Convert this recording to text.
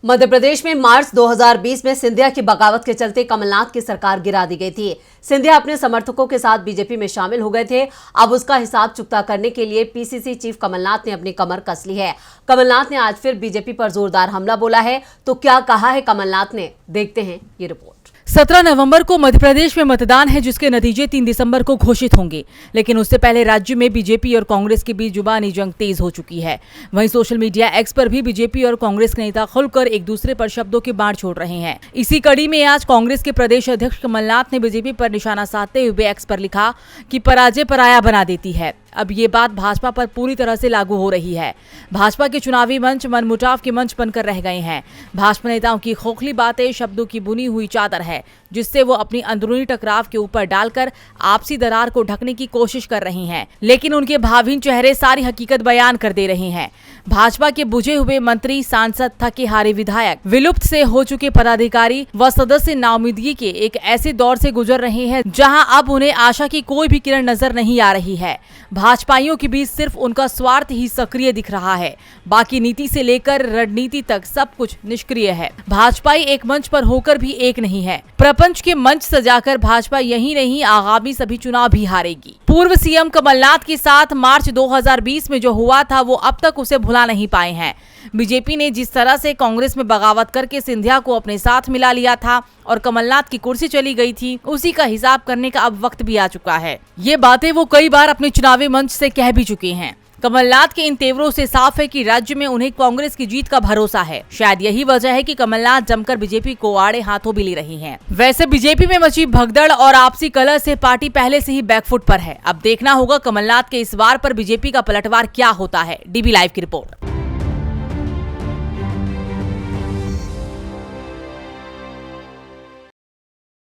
मध्य प्रदेश में मार्च 2020 में सिंधिया की बगावत के चलते कमलनाथ की सरकार गिरा दी गई थी। सिंधिया अपने समर्थकों के साथ बीजेपी में शामिल हो गए थे। अब उसका हिसाब चुकता करने के लिए पीसीसी चीफ कमलनाथ ने अपनी कमर कस ली है। कमलनाथ ने आज फिर बीजेपी पर जोरदार हमला बोला है। तो क्या कहा है कमलनाथ ने, देखते हैं ये रिपोर्ट। 17 नवंबर को मध्य प्रदेश में मतदान है, जिसके नतीजे 3 दिसंबर को घोषित होंगे। लेकिन उससे पहले राज्य में बीजेपी और कांग्रेस के बीच जुबानी जंग तेज हो चुकी है। वहीं सोशल मीडिया एक्स पर भी बीजेपी और कांग्रेस के नेता खुलकर एक दूसरे पर शब्दों की बाढ़ छोड़ रहे हैं। इसी कड़ी में आज कांग्रेस के प्रदेश अध्यक्ष कमलनाथ ने बीजेपी पर निशाना साधते हुए एक्स पर लिखा कि पराजय पराया बना देती है। अब ये बात भाजपा पर पूरी तरह से लागू हो रही है। भाजपा के चुनावी मंच मनमुटाव के मंच बनकर रह गए हैं। भाजपा नेताओं की खोखली बातें शब्दों की बुनी हुई चादर है, जिससे वो अपनी अंदरूनी टकराव के ऊपर डालकर आपसी दरार को ढकने की कोशिश कर रही हैं। लेकिन उनके भावहीन चेहरे सारी हकीकत बयान कर दे रहे हैं। भाजपा के बुझे हुए मंत्री, सांसद, थके हारे विधायक, विलुप्त से हो चुके पदाधिकारी व सदस्य नाउमीदगी के एक ऐसे दौर से गुजर रहे हैं जहां अब उन्हें आशा की कोई भी किरण नजर नहीं आ रही है। भाजपाइयों के बीच सिर्फ उनका स्वार्थ ही सक्रिय दिख रहा है। बाकी नीति से लेकर रणनीति तक सब कुछ निष्क्रिय है। भाजपाई एक मंच पर होकर भी एक नहीं है। प्रपंच के मंच सजाकर भाजपा यही नहीं, आगामी सभी चुनाव भी हारेगी। पूर्व सीएम कमलनाथ के साथ मार्च 2020 में जो हुआ था, वो अब तक उसे भुला नहीं पाए हैं। बीजेपी ने जिस तरह से कांग्रेस में बगावत करके सिंधिया को अपने साथ मिला लिया था और कमलनाथ की कुर्सी चली गई थी, उसी का हिसाब करने का अब वक्त भी आ चुका है। ये बातें वो कई बार अपने चुनावी मंच से कह भी चुके हैं। कमलनाथ के इन तेवरों से साफ है कि राज्य में उन्हें कांग्रेस की जीत का भरोसा है। शायद यही वजह है कि कमलनाथ जमकर बीजेपी को आड़े हाथों भी ले रही हैं। वैसे बीजेपी में मची भगदड़ और आपसी कलह से पार्टी पहले से ही बैकफुट पर है। अब देखना होगा कमलनाथ के इस वार पर बीजेपी का पलटवार क्या होता है। डीबी लाइव की रिपोर्ट।